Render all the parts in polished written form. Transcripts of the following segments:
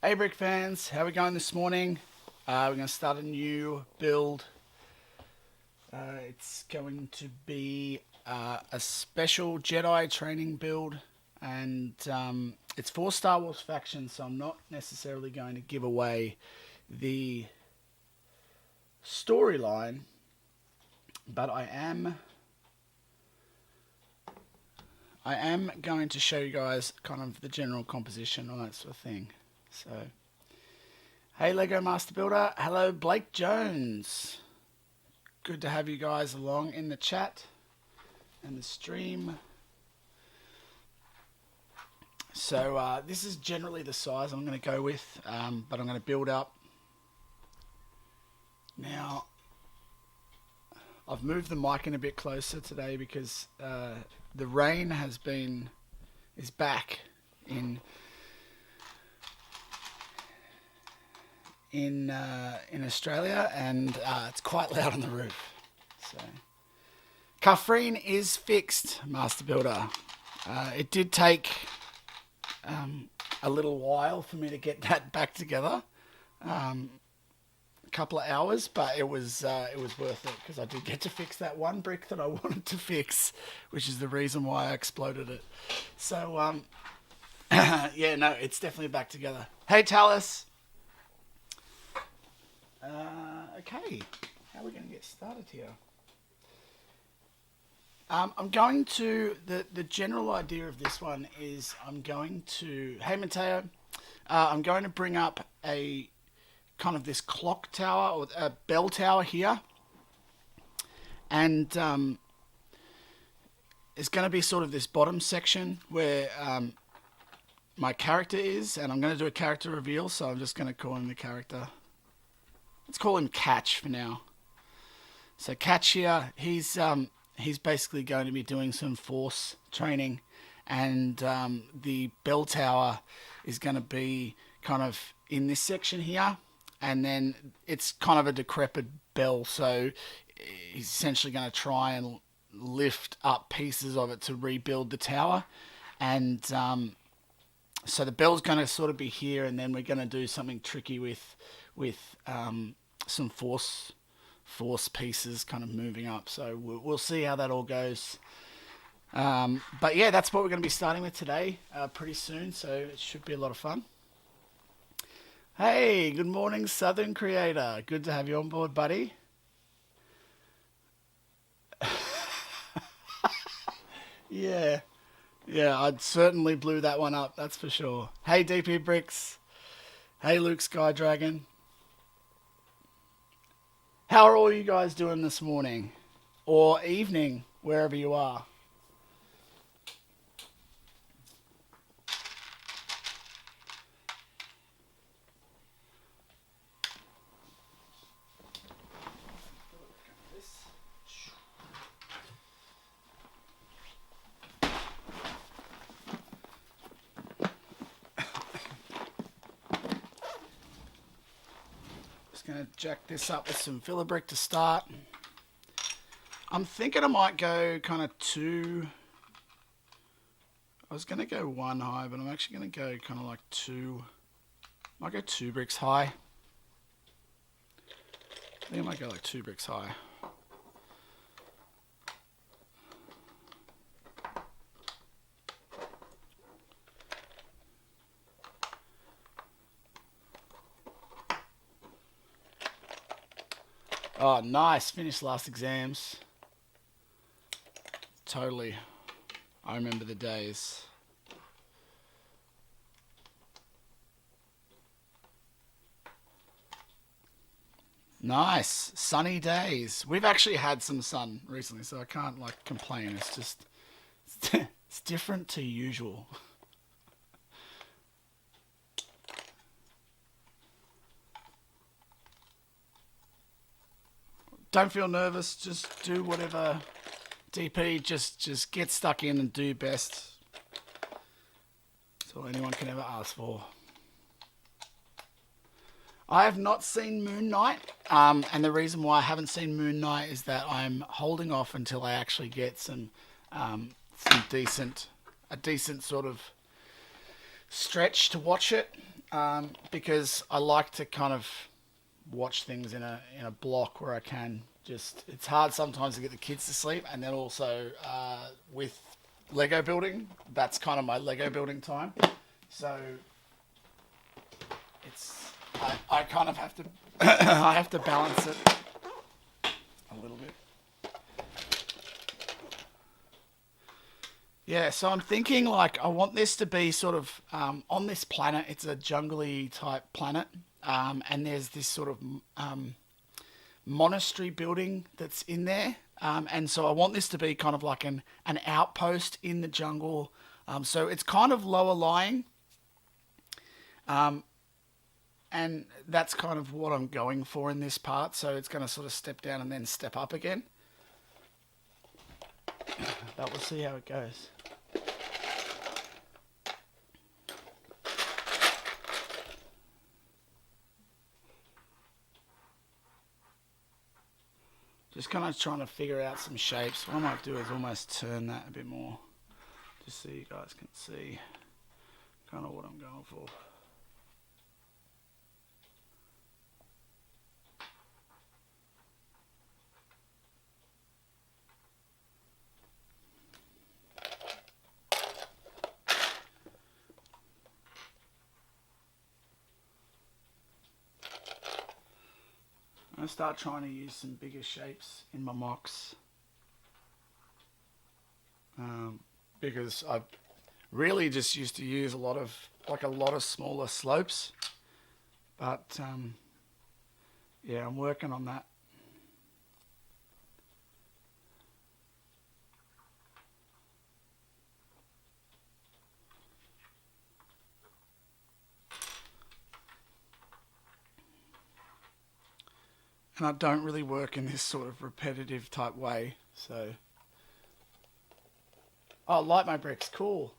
Hey Brick fans, how are we going this morning? We're going to start a new build. It's going to be a special Jedi training build, and it's for Star Wars factions, so I'm not necessarily going to give away the storyline, but I am going to show you guys kind of the general composition, all that sort of thing. So, hey Lego Master Builder, hello Blake Jones. Good to have you guys along in the chat and the stream. So this is generally the size I'm going to go with, but I'm going to build up. Now, I've moved the mic in a bit closer today because the rain is back in Australia, and it's quite loud on the roof. So, Kafrine is fixed, Master Builder. It did take a little while for me to get that back together, a couple of hours, but it was worth it because I did get to fix that one brick that I wanted to fix, which is the reason why I exploded it. So yeah, no, it's definitely back together. Hey Talus. Okay, how are we going to get started here? I'm going to, the general idea of this one is I'm going to, hey Mateo, I'm going to bring up a kind of this clock tower or a bell tower here. And it's going to be sort of this bottom section where my character is, and I'm going to do a character reveal, so I'm just going to call him the character. Let's call him Catch for now. So Catch here, he's basically going to be doing some force training, and the bell tower is going to be kind of in this section here, and then it's kind of a decrepit bell, so he's essentially going to try and lift up pieces of it to rebuild the tower. And so the bell's going to sort of be here, and then we're going to do something tricky with some force pieces kind of moving up. So we'll see how that all goes. But yeah, that's what we're going to be starting with today pretty soon, so it should be a lot of fun. Hey, good morning, Southern Creator. Good to have you on board, buddy. Yeah, I certainly blew that one up, that's for sure. Hey, DP Bricks. Hey, Luke Skydragon. How are all you guys doing this morning? Or evening, wherever you are? Just going to jack this up with some filler brick to start. I'm thinking I might go kind of two. I was going to go one high, but I'm actually going to go kind of like two. I might go 2 bricks high. I think I might go like 2 bricks high. Oh, nice. Finished last exams. Totally. I remember the days. Nice. Sunny days. We've actually had some sun recently, so I can't like complain. It's just, it's different to usual. Don't feel nervous. Just do whatever. DP, just get stuck in and do your best. That's all anyone can ever ask for. I have not seen Moon Knight, and the reason why I haven't seen Moon Knight is that I'm holding off until I actually get a decent sort of stretch to watch it. because I like to kind of watch things in a block where I can. Just it's hard sometimes to get the kids to sleep, and then also with Lego building, that's kind of my Lego building time. So it's I kind of have to I have to balance it a little bit. Yeah, so I'm thinking like I want this to be sort of on this planet. It's a jungly type planet, and there's this sort of monastery building that's in there, and so I want this to be kind of like an outpost in the jungle. So it's kind of lower lying, and that's kind of what I'm going for in this part. So it's going to sort of step down and then step up again. But we'll see how it goes. Just kind of trying to figure out some shapes. What I might do is almost turn that a bit more, just so you guys can see kind of what I'm going for. I'm going to start trying to use some bigger shapes in my mocks, because I really just used to use a lot of smaller slopes, but yeah, I'm working on that. And I don't really work in this sort of repetitive type way, so. Oh, light my bricks, cool.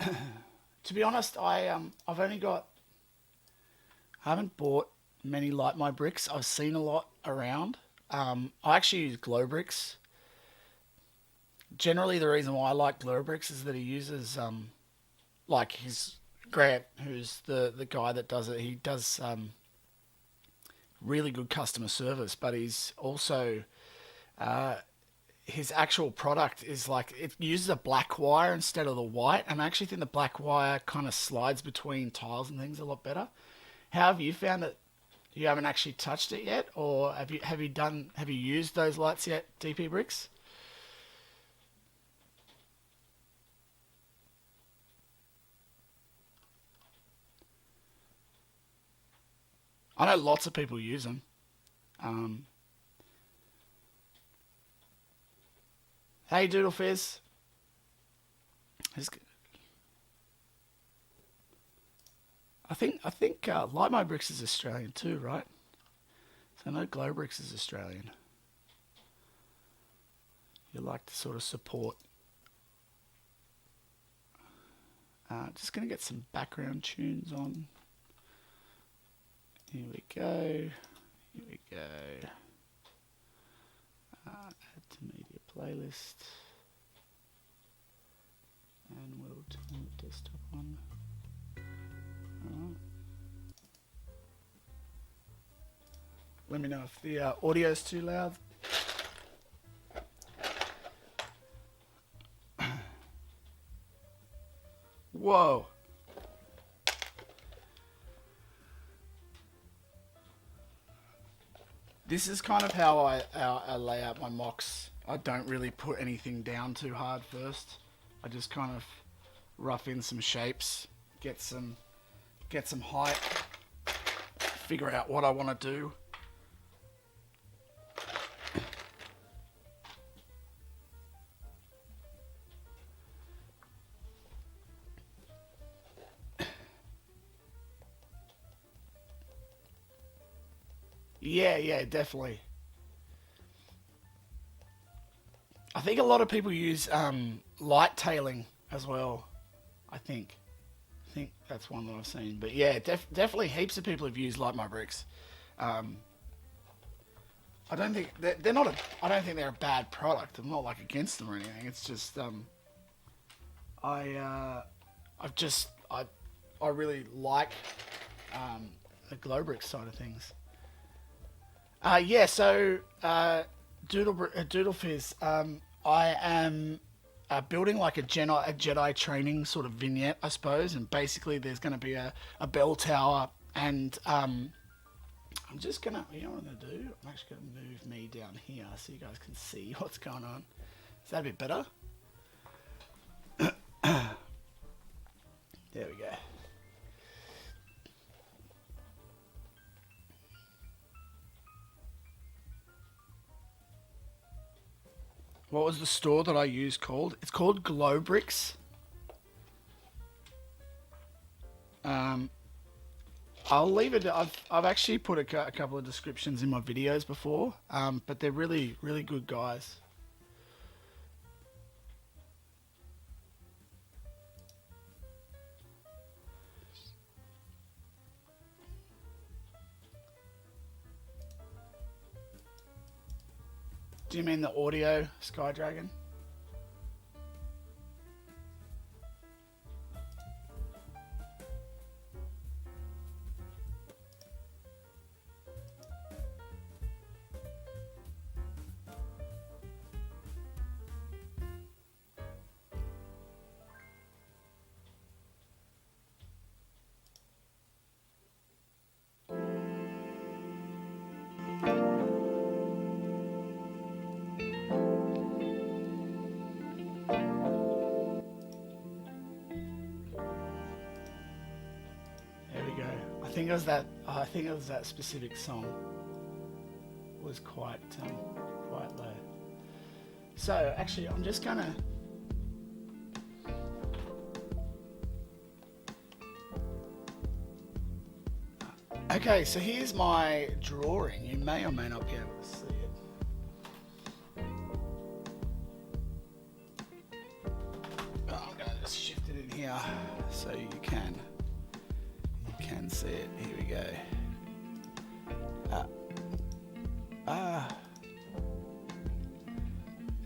To be honest, I've only got. I haven't bought many light my bricks. I've seen a lot around. I actually use glow bricks. Generally, the reason why I like glow bricks is that he uses like his Grant, who's the guy that does it. He does really good customer service, but he's also his actual product is like it uses a black wire instead of the white, and I actually think the black wire kind of slides between tiles and things a lot better. How have you found it? You haven't actually touched it yet, or have you used those lights yet, DP Bricks? I know lots of people use them. Um, hey, Doodle Fizz. I think Light My Bricks is Australian too, right? So I know Glow Bricks is Australian. You like to sort of support. Just gonna get some background tunes on. Here we go. Here we go. Add to media playlist. And we'll turn the desktop on. Alright. Let me know if the audio is too loud. Whoa. This is kind of how I lay out my mocks. I don't really put anything down too hard first. I just kind of rough in some shapes, get some height, figure out what I want to do. Yeah, definitely. I think a lot of people use light tailing as well. I think that's one that I've seen. But yeah, definitely heaps of people have used Light My Bricks. Um, I don't think they're not a. I don't think they're a bad product. I'm not like against them or anything. It's just I I've just I really like the glow brick side of things. Yeah, so Doodle Fizz, I am building like a Jedi training sort of vignette, I suppose, and basically there's going to be a bell tower, and I'm just gonna, you know what I'm gonna do? I'm actually gonna move me down here so you guys can see what's going on. Is that a bit better? There we go. What was the store that I used called? It's called Glow Bricks. I'll leave it. I've actually put a couple of descriptions in my videos before, but they're really good guys. Do you mean the audio Sky Dragon? I think it was that specific song was quite low. So actually, I'm just gonna. Okay, so here's my drawing. You may or may not be able to see it. I'm gonna just shift it in here so you can see it. Here we go.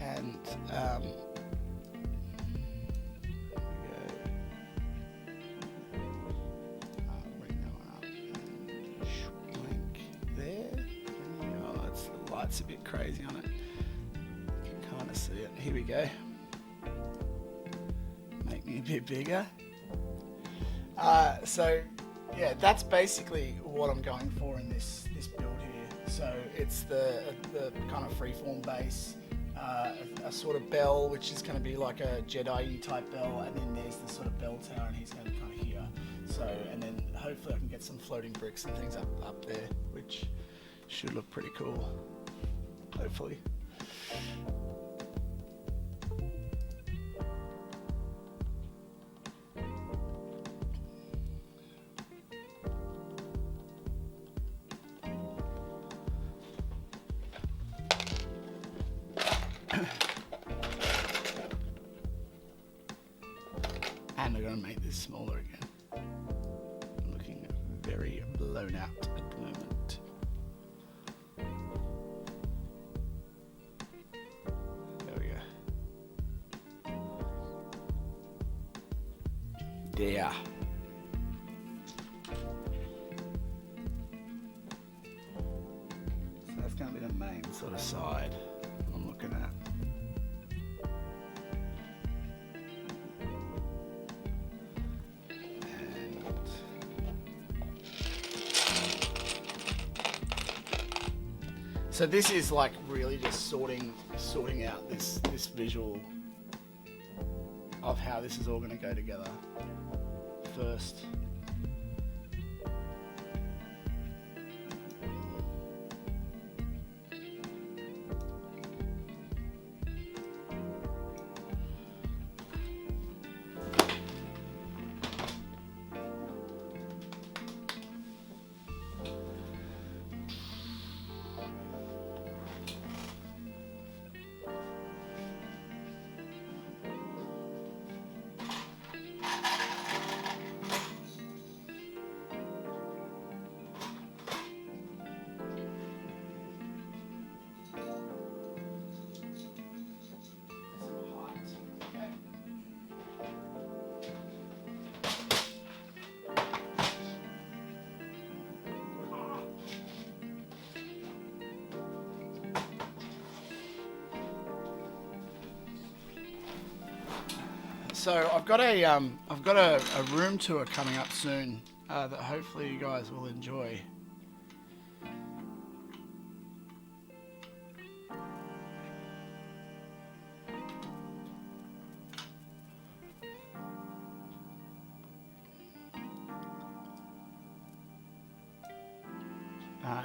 And bring that one up and shrink there. Oh, the light's a bit crazy on it. You can kind of see it. Here we go. Make me a bit bigger. So yeah, that's basically what I'm going for in this build here. So it's the kind of freeform base, a sort of bell, which is going to be like a Jedi type bell, and then there's the sort of bell tower, and he's going to be kind of here. So, and then hopefully I can get some floating bricks and things up there, which should look pretty cool. Hopefully. And I'm going to make this smaller again. I'm looking very blown out at the moment. There we go. There. So that's going to be the main sort of side I'm looking at. So this is like really just sorting out this visual of how this is all going to go together first. So I've got a room tour coming up soon that hopefully you guys will enjoy.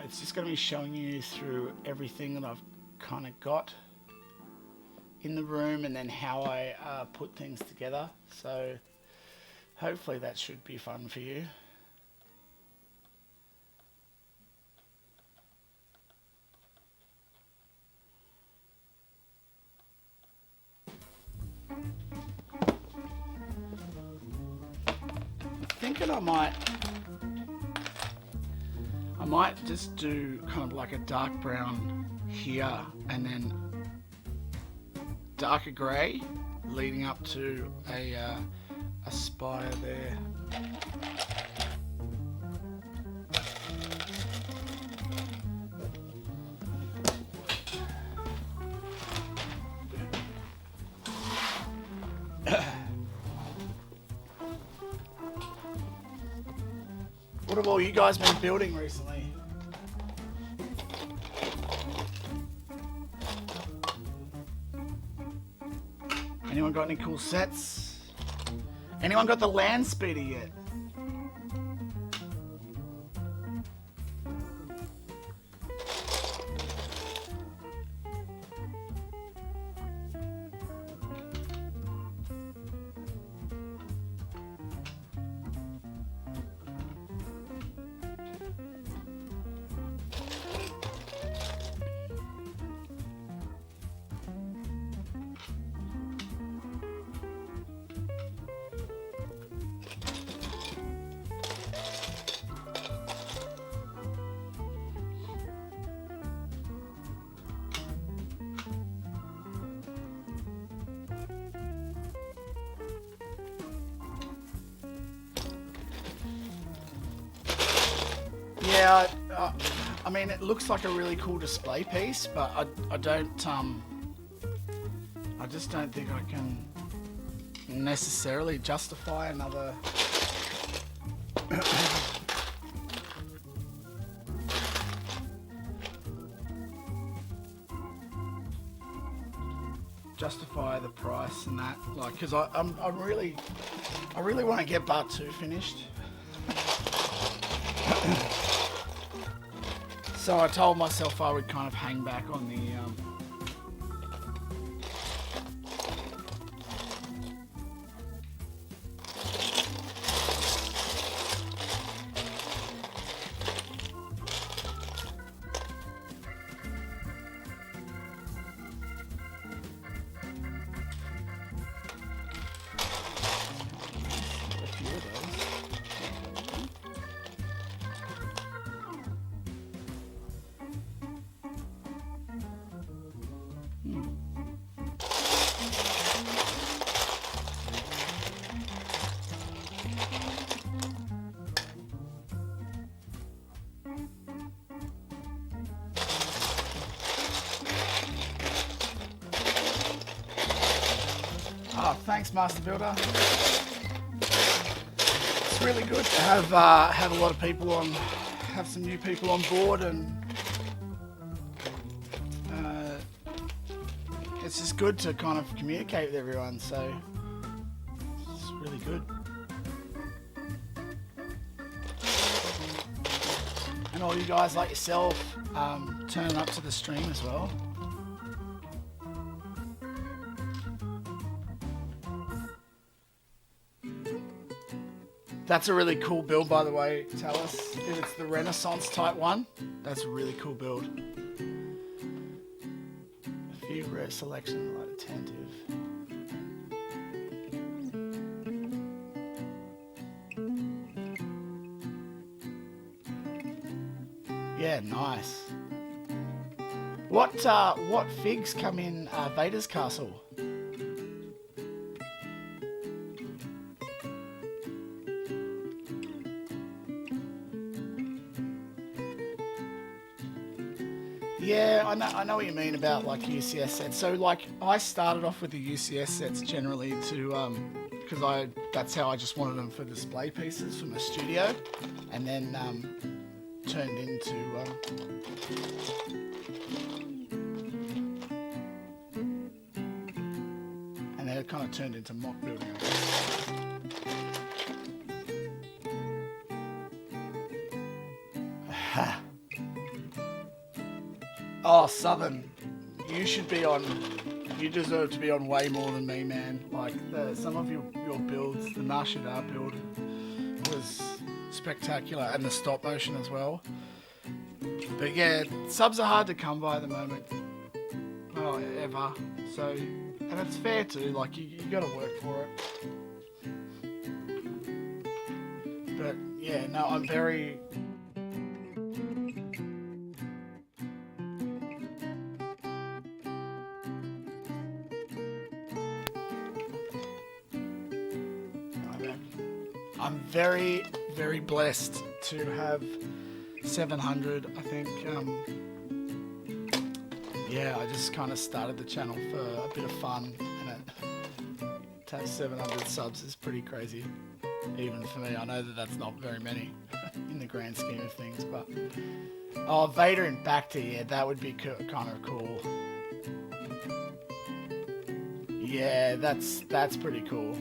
It's just going to be showing you through everything that I've kind of got in the room and then how I put things together. So hopefully that should be fun for you. Thinking I might just do kind of like a dark brown here and then darker grey leading up to a spire there. What have all you guys been building recently? Anyone got any cool sets? Anyone got the land speeder yet? Yeah, I mean, it looks like a really cool display piece, but I just don't think I can necessarily justify another justify the price and that, like, because I really want to get part 2 finished. So I told myself I would kind of hang back on the a few of those. Oh, thanks, Master Builder. It's really good to have a lot of people on, have some new people on board, and it's just good to kind of communicate with everyone. So it's really good. And all you guys like yourself turning up to the stream as well. That's a really cool build, by the way, Talus. If it's the Renaissance type one, that's a really cool build. A few rare selections, like attentive. Yeah, nice. What figs come in Vader's castle? Yeah, I know what you mean about like UCS sets. So like I started off with the UCS sets generally to because that's how I just wanted them for display pieces for my studio, and then turned into and then it kind of turned into mock building, I guess. Oh, Southern, you should be on. You deserve to be on way more than me, man. Like some of your builds, the Nashida build was spectacular, and the stop motion as well. But yeah, subs are hard to come by at the moment. Well, ever. So, and it's fair too. Like you got to work for it. But yeah, no, I'm very. I'm very, very blessed to have 700. I think, yeah, I just kind of started the channel for a bit of fun, and to have 700 subs is pretty crazy, even for me. I know that that's not very many in the grand scheme of things, but oh, Vader and Bacta, yeah, that would be kind of cool. Yeah, that's pretty cool.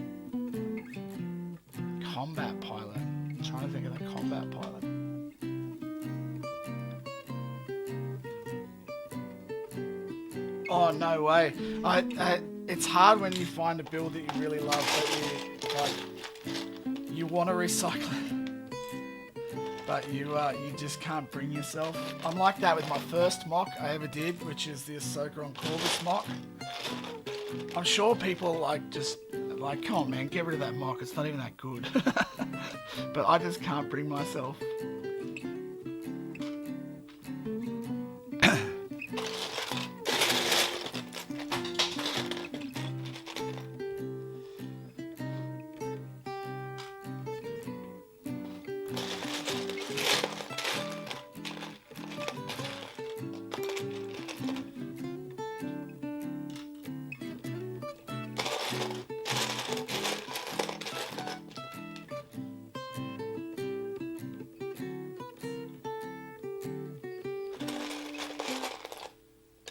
Combat pilot. I'm trying to think of the combat pilot. Oh no way! It's hard when you find a build that you really love, but you want to recycle it, but you just can't bring yourself. I'm like that with my first mock I ever did, which is the Ahsoka on Corvus mock. I'm sure people like, come on man, get rid of that mock, it's not even that good. But I just can't bring myself.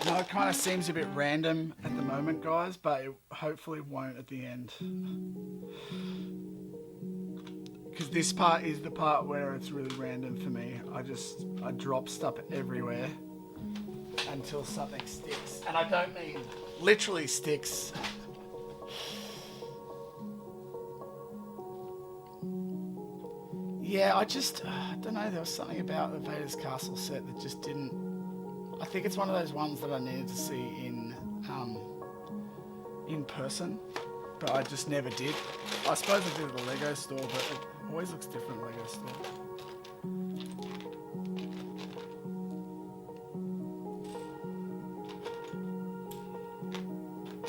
No, it kind of seems a bit random at the moment, guys, but it hopefully won't at the end. Because this part is the part where it's really random for me. I drop stuff everywhere until something sticks. And I don't mean literally sticks. Yeah, I don't know, there was something about the Vader's Castle set that just didn't. I think it's one of those ones that I needed to see in person, but I just never did. I suppose I did at the Lego store, but it always looks different at Lego store.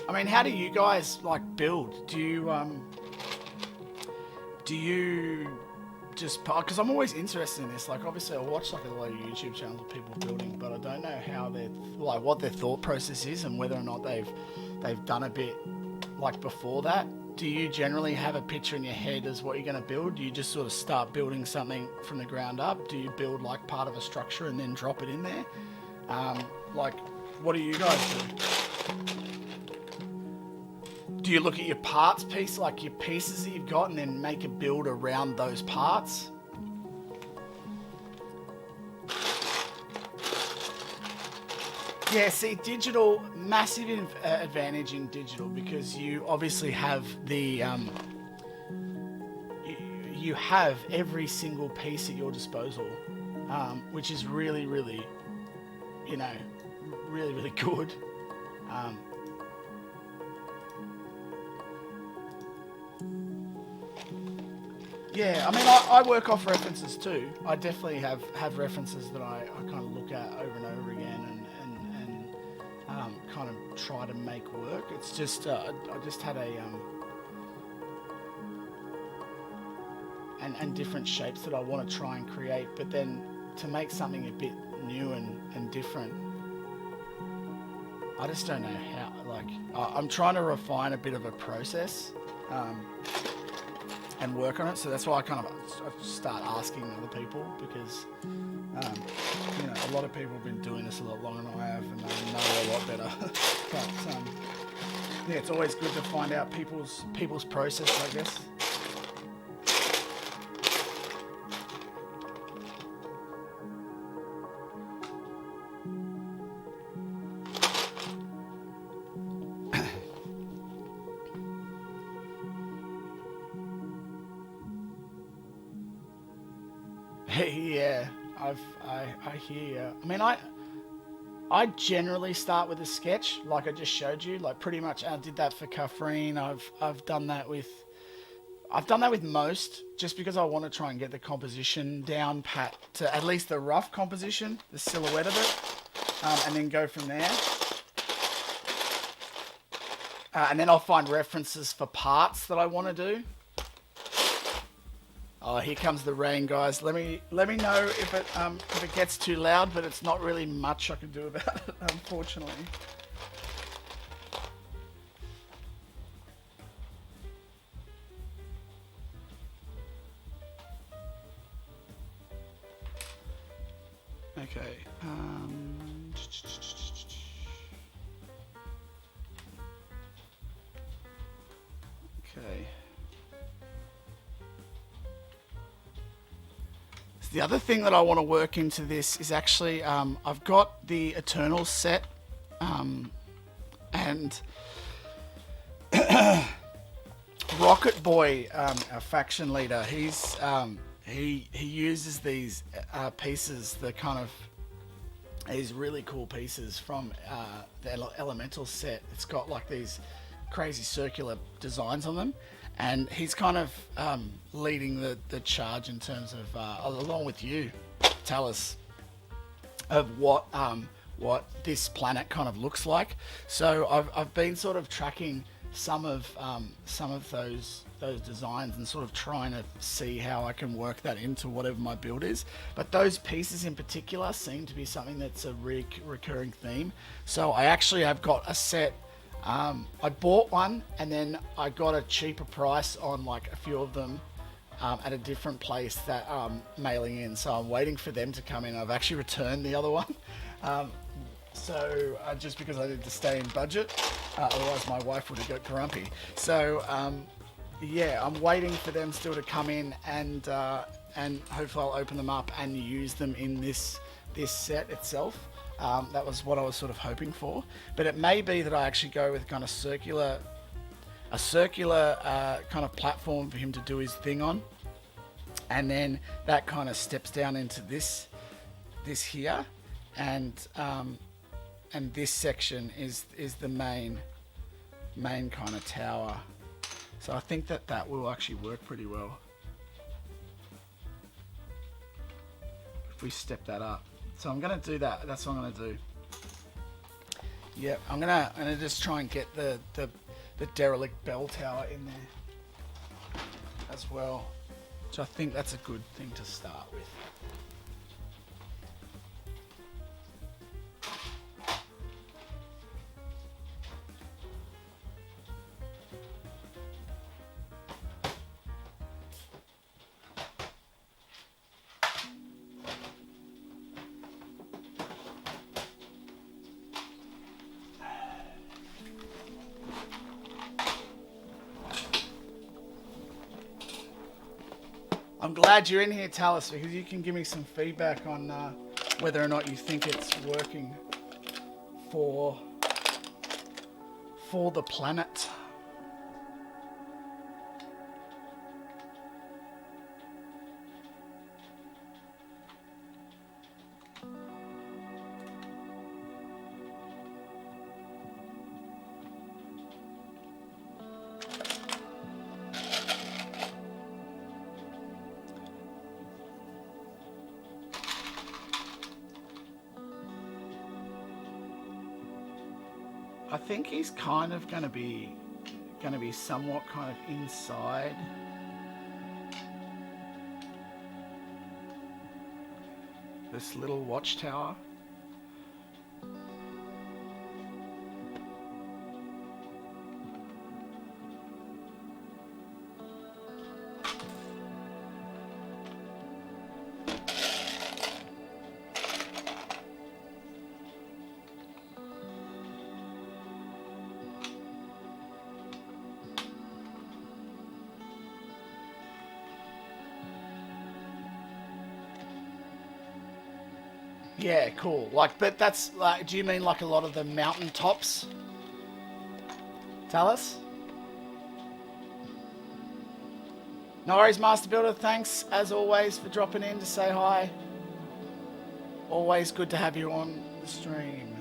I mean, how do you guys like build? Do you just, because I'm always interested in this. Like, obviously, I watch like a lot of YouTube channels of people building, but I don't know how what their thought process is, and whether or not they've done a bit like before that. Do you generally have a picture in your head as what you're going to build? Do you just sort of start building something from the ground up? Do you build like part of a structure and then drop it in there? Like, what do you guys do? Do you look at your parts piece, like your pieces that you've got, and then make a build around those parts? Yeah, see, digital, massive advantage in digital, because you obviously have the, you have every single piece at your disposal, which is really, really, you know, really, really good. Yeah, I mean, I work off references too. I definitely have references that I kind of look at over and over again and kind of try to make work. It's just, I just had and different shapes that I want to try and create, but then to make something a bit new and different, I just don't know how. Like, I'm trying to refine a bit of a process and work on it. So that's why I start asking other people because a lot of people have been doing this a lot longer than I have, and they know a lot better. But yeah, it's always good to find out people's process, I guess. Yeah, I hear you. I mean, I generally start with a sketch, like I just showed you. Like pretty much, I did that for Kafrine. I've done that with most, just because I want to try and get the composition down pat to at least the rough composition, the silhouette of it, and then go from there. And then I'll find references for parts that I want to do. Oh, here comes the rain, guys. Let me know if it gets too loud, but it's not really much I can do about it, unfortunately. Okay. Okay. The other thing that I want to work into this is actually I've got the Eternals set, and Rocket Boy, our faction leader, he uses these pieces, these really cool pieces from the Elemental set. It's got like these crazy circular designs on them. And he's kind of leading the charge in terms of, along with you, Talus, of what this planet kind of looks like. So I've been sort of tracking some of those designs and sort of trying to see how I can work that into whatever my build is. But those pieces in particular seem to be something that's a recurring theme. So I actually have got a set. I bought one and then I got a cheaper price on like a few of them at a different place that I'm mailing in. So I'm waiting for them to come in. I've actually returned the other one. Just because I need to stay in budget, otherwise my wife would have got grumpy. So yeah, I'm waiting for them still to come in, and hopefully I'll open them up and use them in this set itself. That was what I was sort of hoping for, but it may be that I actually go with kind of a circular kind of platform for him to do his thing on, and then that kind of steps down into this here, and this section is the main kind of tower. So I think that will actually work pretty well if we step that up. So I'm gonna do that. That's what I'm gonna do. Yep, I'm gonna just try and get the derelict bell tower in there as well. So I think that's a good thing to start with. I'm glad you're in here, Talus, because you can give me some feedback on whether or not you think it's working for the planet. I think he's kind of going to be somewhat kind of inside this little watchtower. Yeah, cool. Like, but that's like, do you mean like a lot of the mountain tops? Tell us. No worries, Master Builder. Thanks, as always, for dropping in to say hi. Always good to have you on the stream.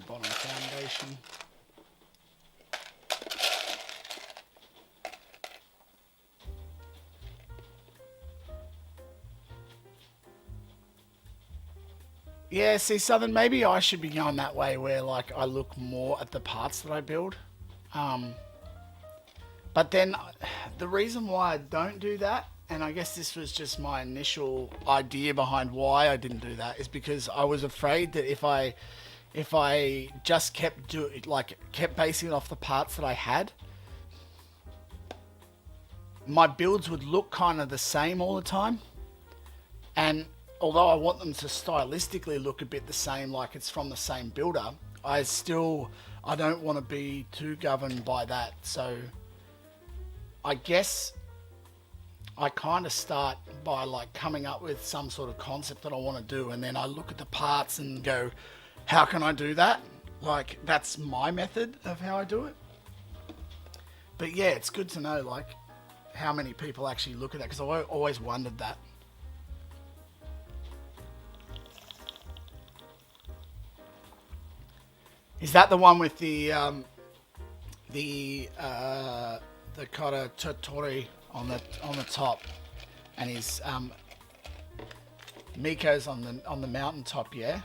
Bottom foundation. Yeah, see, Southern, maybe I should be going that way where like I look more at the parts that I build. But then the reason why I don't do that, and I guess this was just my initial idea behind why I didn't do that, is because I was afraid that if I just kept basing it off the parts that I had, my builds would look kind of the same all the time. And although I want them to stylistically look a bit the same, like it's from the same builder, I don't want to be too governed by that. So I guess I kind of start by like coming up with some sort of concept that I want to do, and then I look at the parts and go, how can I do that? Like, that's my method of how I do it. But yeah, it's good to know like how many people actually look at that, because I always wondered that. Is that the one with the kind of Totori on the top, and his Miko's on the mountain top? Yeah.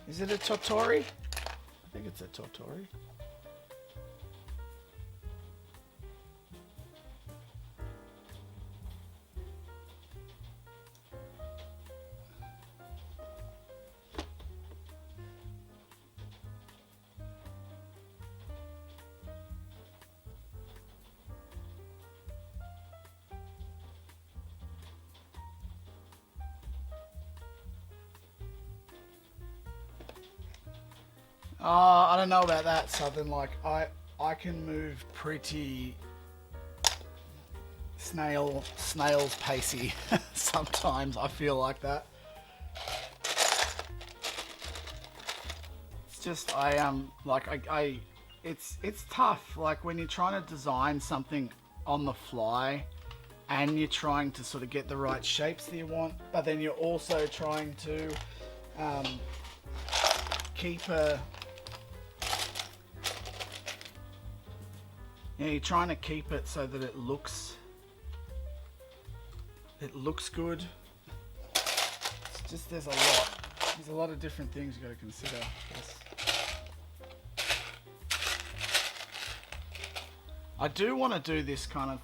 Is it a Totori? I think it's a Totori. I don't know about that, Southern. Like, I can move pretty snail's pacey. Sometimes I feel like that. It's just it's tough. Like when you're trying to design something on the fly, and you're trying to sort of get the right shapes that you want, but then you're also trying to keep a. Yeah, you're trying to keep it so that it looks good. It's just there's a lot of different things you got to consider. I do want to do this kind of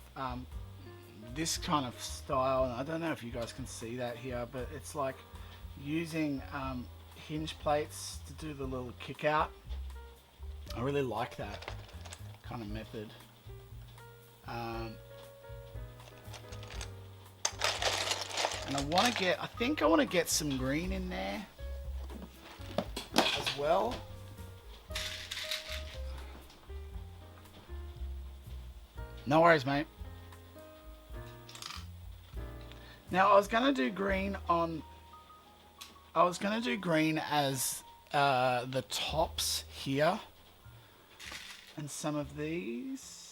style, and I don't know if you guys can see that here, but it's like using hinge plates to do the little kick out. I really like that kind of method. And I think I want to get some green in there as well. No worries, mate. Now I was gonna do green as the tops here, and some of these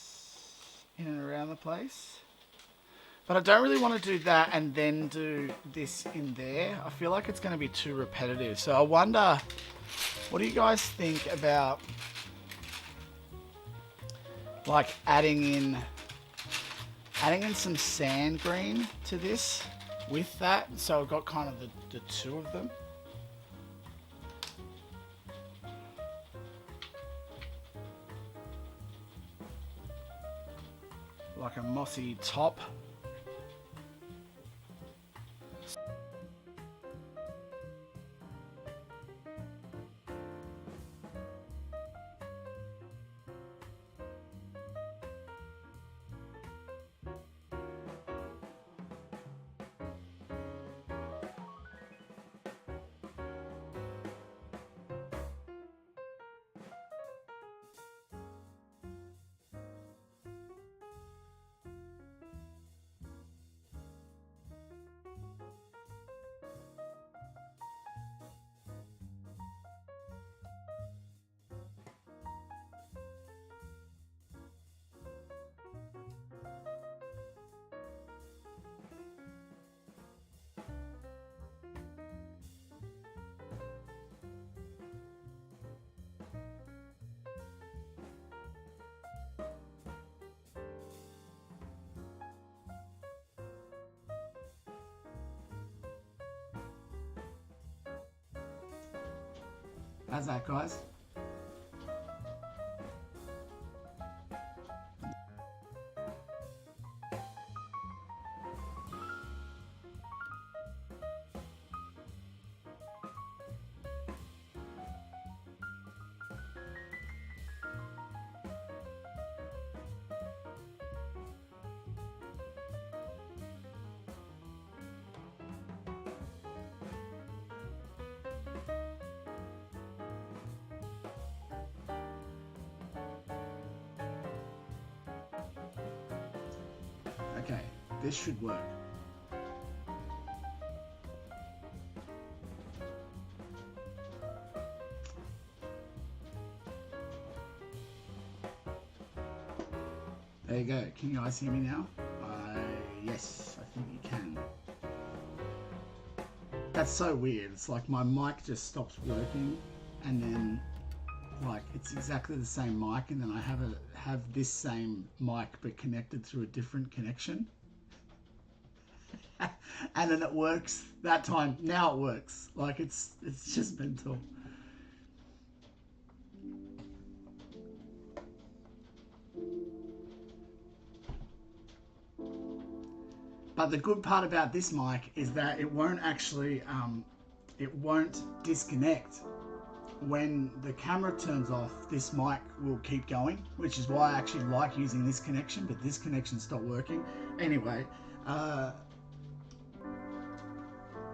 in and around the place. But I don't really want to do that and then do this in there. I feel like it's going to be too repetitive. So I wonder, what do you guys think about like adding in some sand green to this with that? So I've got kind of the two of them. Like a mossy top. How's that, guys? Okay, this should work. There you go. Can you guys hear me now? Yes, I think you can. That's so weird. It's like my mic just stops working, and then like it's exactly the same mic, and then I have this same mic but connected through a different connection. And then it works that time. Now it works. Like it's just mental. But the good part about this mic is that it won't actually it won't disconnect. When the camera turns off, this mic will keep going, which is why I actually like using this connection, but this connection stopped working. Anyway,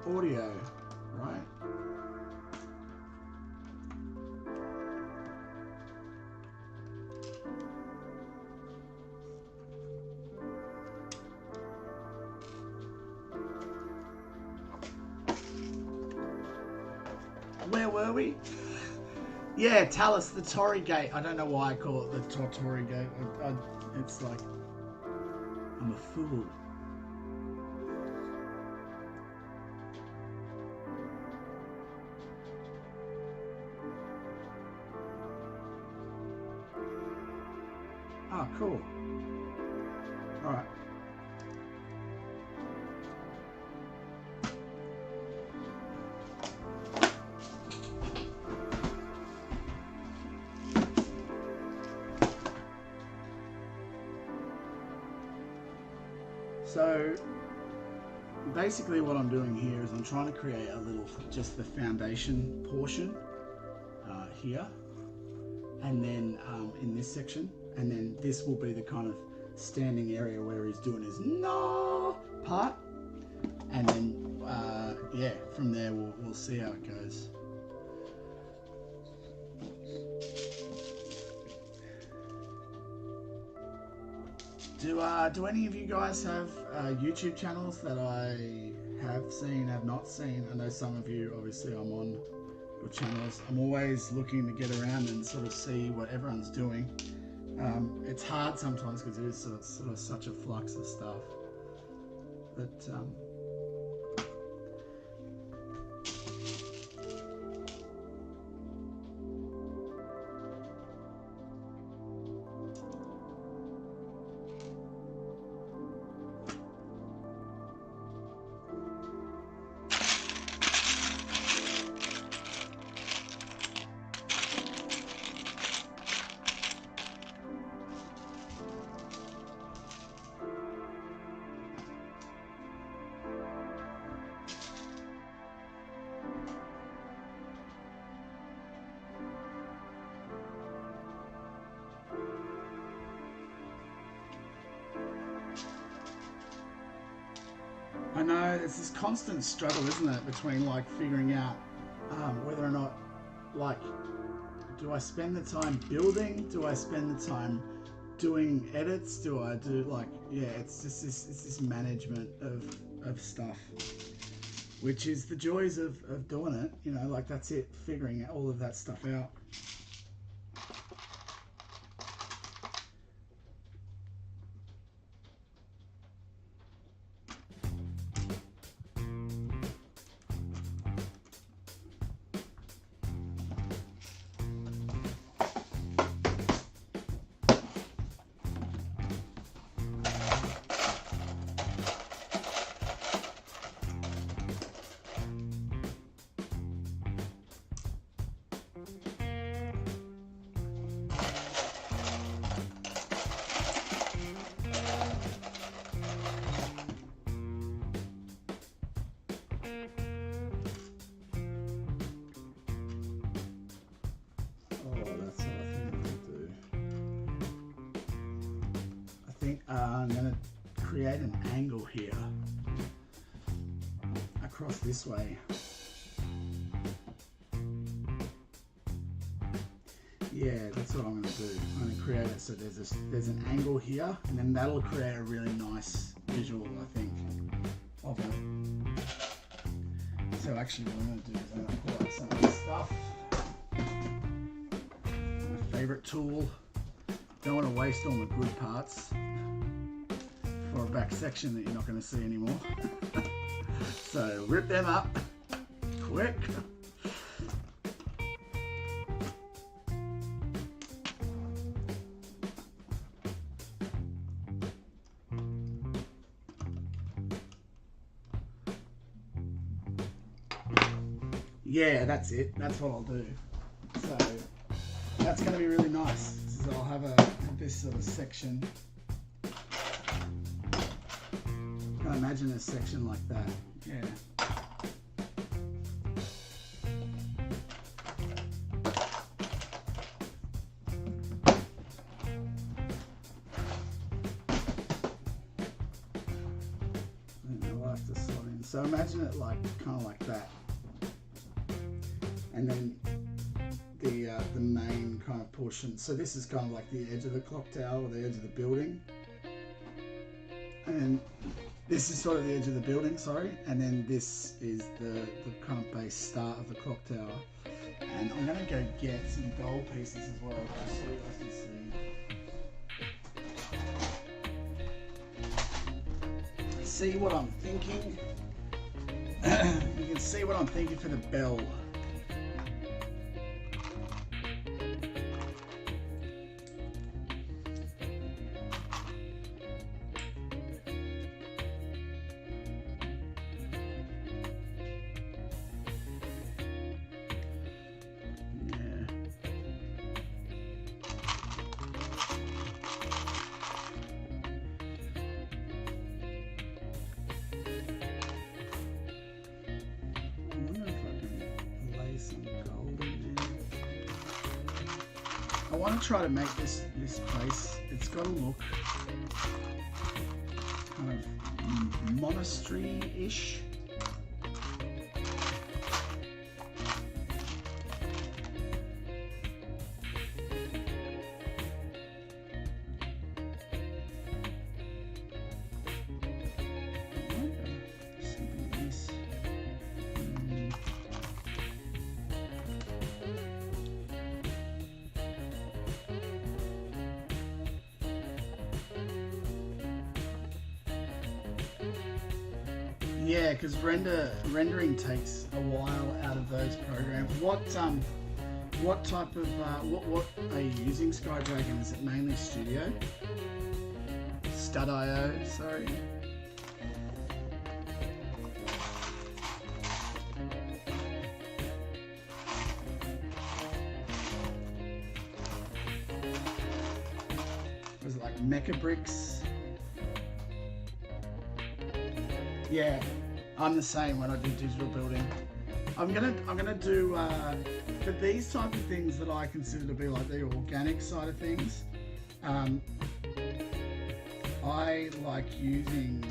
audio, right? Where were we? Yeah, Talus, the Tory Gate. I don't know why I call it the Tory Gate. It's like, I'm a fool. Oh, cool. All right. So basically what I'm doing here is I'm trying to create a little, just the foundation portion here, and then in this section, and then this will be the kind of standing area where he's doing his no part, and then yeah, from there we'll see how it goes. Do any of you guys have YouTube channels that I have seen, have not seen? I know some of you, obviously I'm on your channels. I'm always looking to get around and sort of see what everyone's doing. It's hard sometimes because it is sort of such a flux of stuff. But I know it's this constant struggle, isn't it, between like figuring out whether or not, like, do I spend the time building? Do I spend the time doing edits? Do I do like, yeah, it's just this management of stuff, which is the joys of doing it. You know, like that's it, figuring all of that stuff out. I'm going to create an angle here across this way. Yeah, that's what I'm going to do. I'm going to create it so there's an angle here, and then that'll create a really nice visual, I think, of it. So actually what I'm going to do is I'm going to pull out some of this stuff. My favourite tool. Don't want to waste all the good parts for a back section that you're not going to see anymore. So rip them up quick. Yeah, that's it. That's what I'll do. So that's going to be really nice. So I'll have this sort of section. I imagine a section like that. Yeah. And I'll have to slot in. So imagine it like kind of like that. And then the main kind of portion. So this is kind of like the edge of the clock tower, or the edge of the building. And then this is sort of the edge of the building, sorry. And then this is the kind of base start of the clock tower. And I'm going to go get some gold pieces as well, just so you guys can see what I'm thinking. You can see what I'm thinking for the bell. I want to try to make this place, it's got to look kind of monastery-ish. Yeah, because rendering takes a while out of those programs. What type of what are you using, Skydragon? Is it mainly Studio? Stud.io, sorry. Was it like Mecha Bricks? Yeah, I'm the same when I do digital building. I'm gonna do for these type of things that I consider to be like the organic side of things. I like using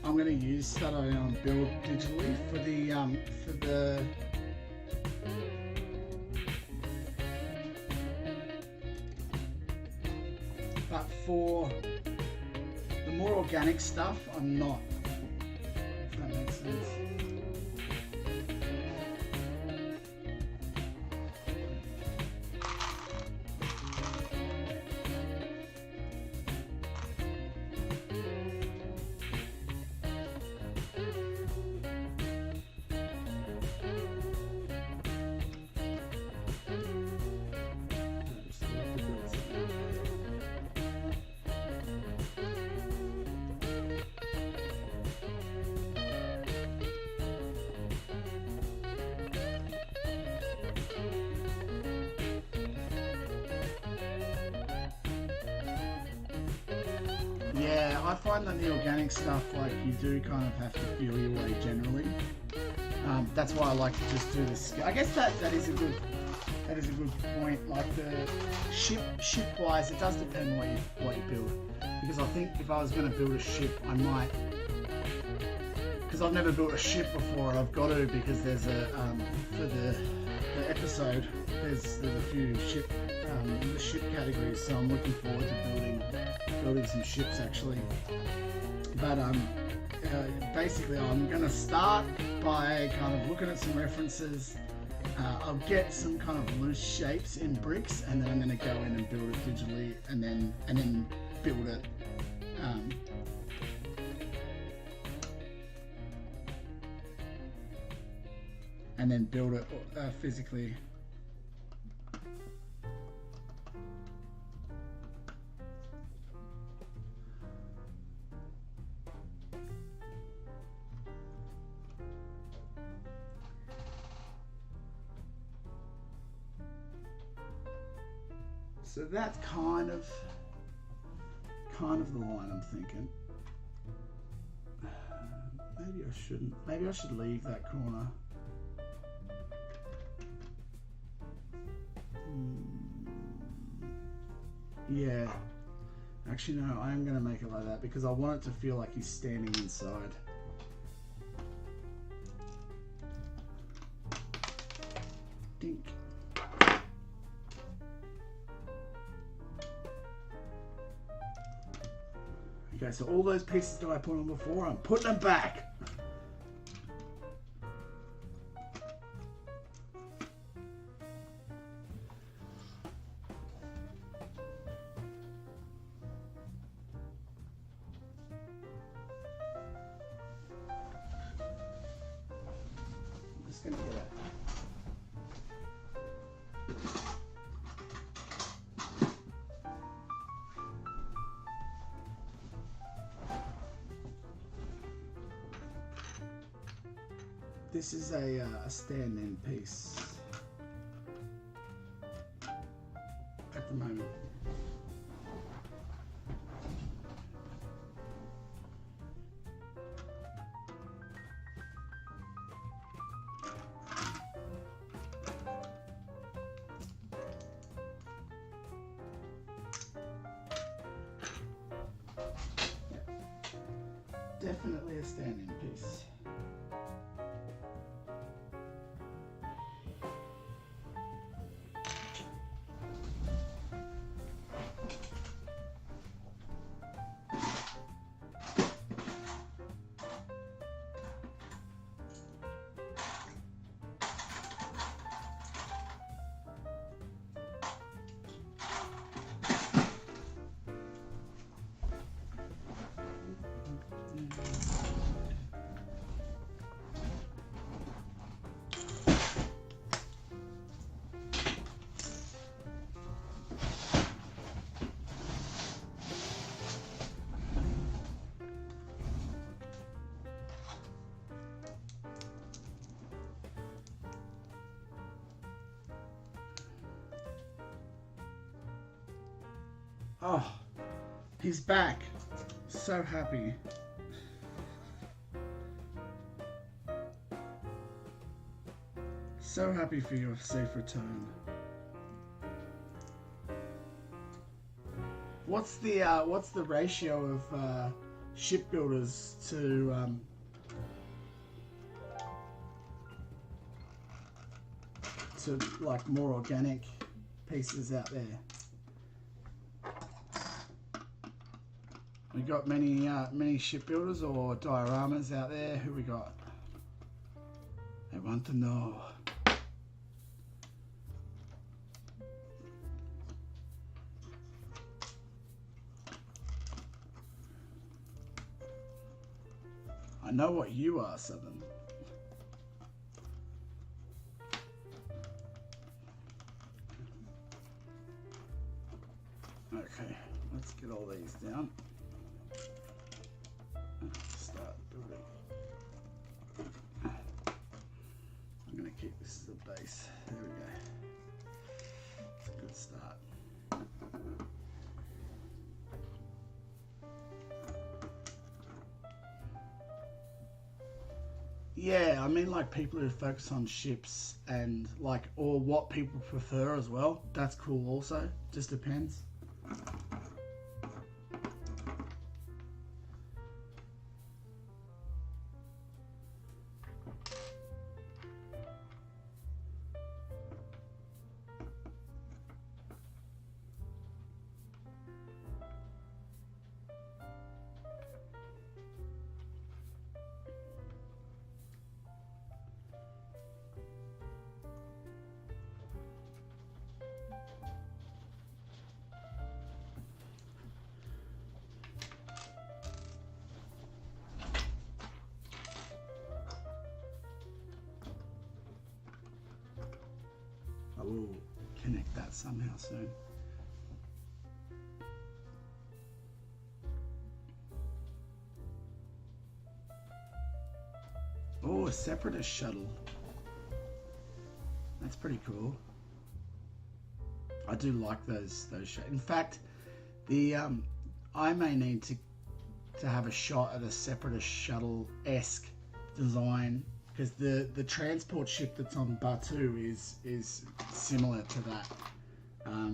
I'm going to use Stud.io and build digitally for the but for the more organic stuff, I'm not. If that makes sense. Yeah, I find that the organic stuff, like, you do kind of have to feel your way generally. That's why I like to just do this. I guess that is a good point. Like the ship wise, it does depend what you build. Because I think if I was going to build a ship, I might, because I've never built a ship before. I've got to, because there's a for the episode, there's a few ship categories, so I'm looking forward to building some ships actually. But basically I'm going to start by kind of looking at some references. I'll get some kind of loose shapes in bricks, and then I'm going to go in and build it digitally, and then build it physically. So that's kind of the line I'm thinking. Maybe I shouldn't. Maybe I should leave that corner. Yeah. Actually, no, I am going to make it like that because I want it to feel like he's standing inside. Dink. Okay, so all those pieces that I put on before, I'm putting them back. I'm just going to get it. This is a stand-in piece at the moment. Yeah. Definitely a stand-in piece. Oh, he's back. So happy. So happy for your safe return. What's the ratio of shipbuilders to like more organic pieces out there? We got many shipbuilders or dioramas out there. Who we got? I want to know. I know what you are, Southern. Okay, let's get all these down. Start building. I'm going to keep this as a base. There we go. It's a good start. Yeah, I mean like people who focus on ships and like, or what people prefer as well. That's cool also. Just depends. I will connect that somehow soon. Oh, a separatist shuttle. That's pretty cool. I do like those. In fact, the I may need to have a shot at a separatist shuttle-esque design, because the transport ship that's on Batu is similar to that.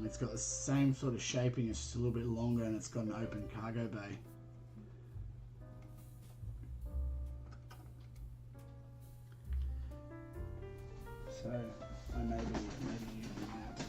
It's got the same sort of shaping, it's just a little bit longer, and it's got an open cargo bay. So I may be using that.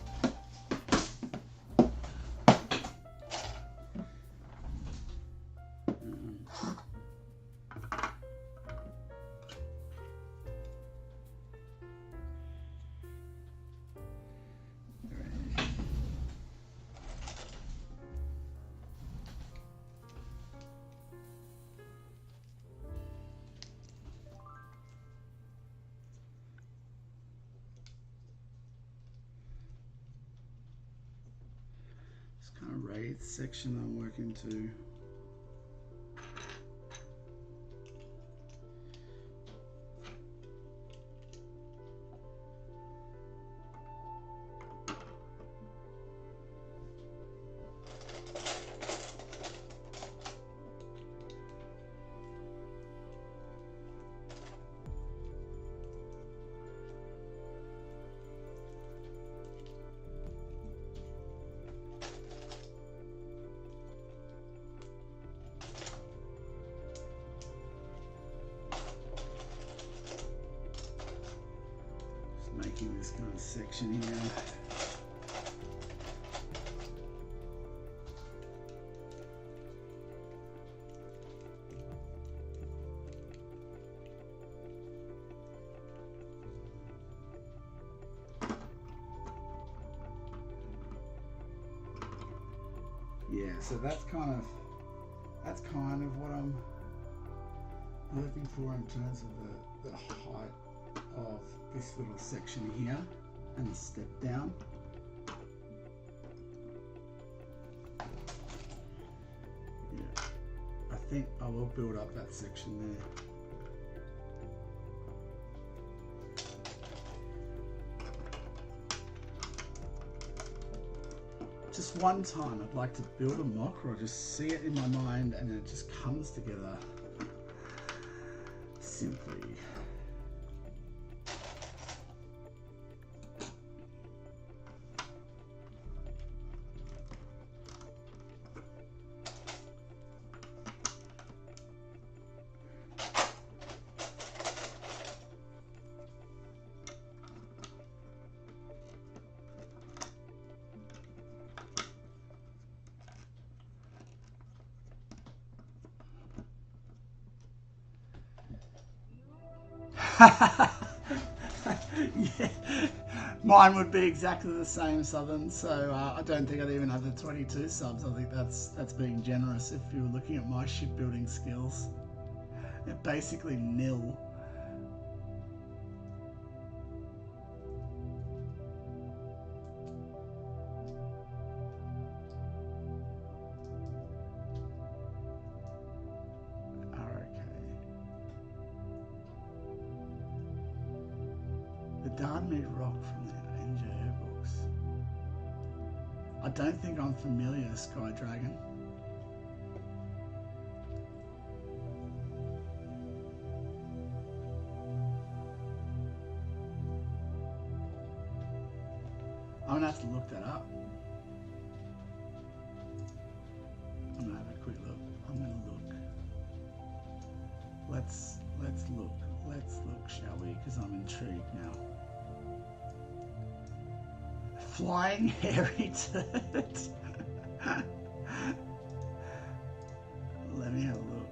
Kind of raid section I'm working to. Making this kind of section here. Yeah, so that's kind of what I'm looking for in terms of the height of this little section here and the step down. Yeah, I think I will build up that section there. Just one time I'd like to build a mock, or just see it in my mind and it just comes together simply. Yeah, mine would be exactly the same, Southern. So I don't think I'd even have the 22 subs. I think that's being generous. If you were looking at my shipbuilding skills, they're basically nil. Made rock from the NJO books. I don't think I'm familiar, Sky Dragon. I'm gonna have to look that up. I'm gonna have a quick look. I'm gonna look. Let's look. Let's look, shall we? Because I'm intrigued now. Flying hairy turd. Let me have a look.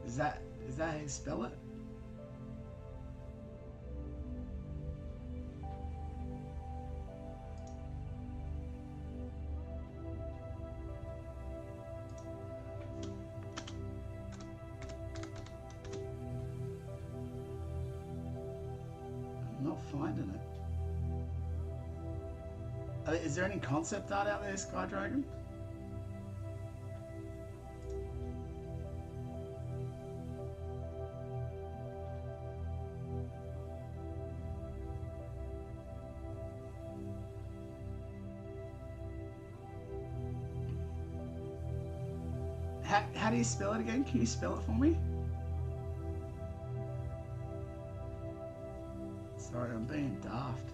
Is that how you spell it? Finding it. Is there any concept art out there, Sky Dragon? How do you spell it again? Can you spell it for me? Sorry, I'm being daft.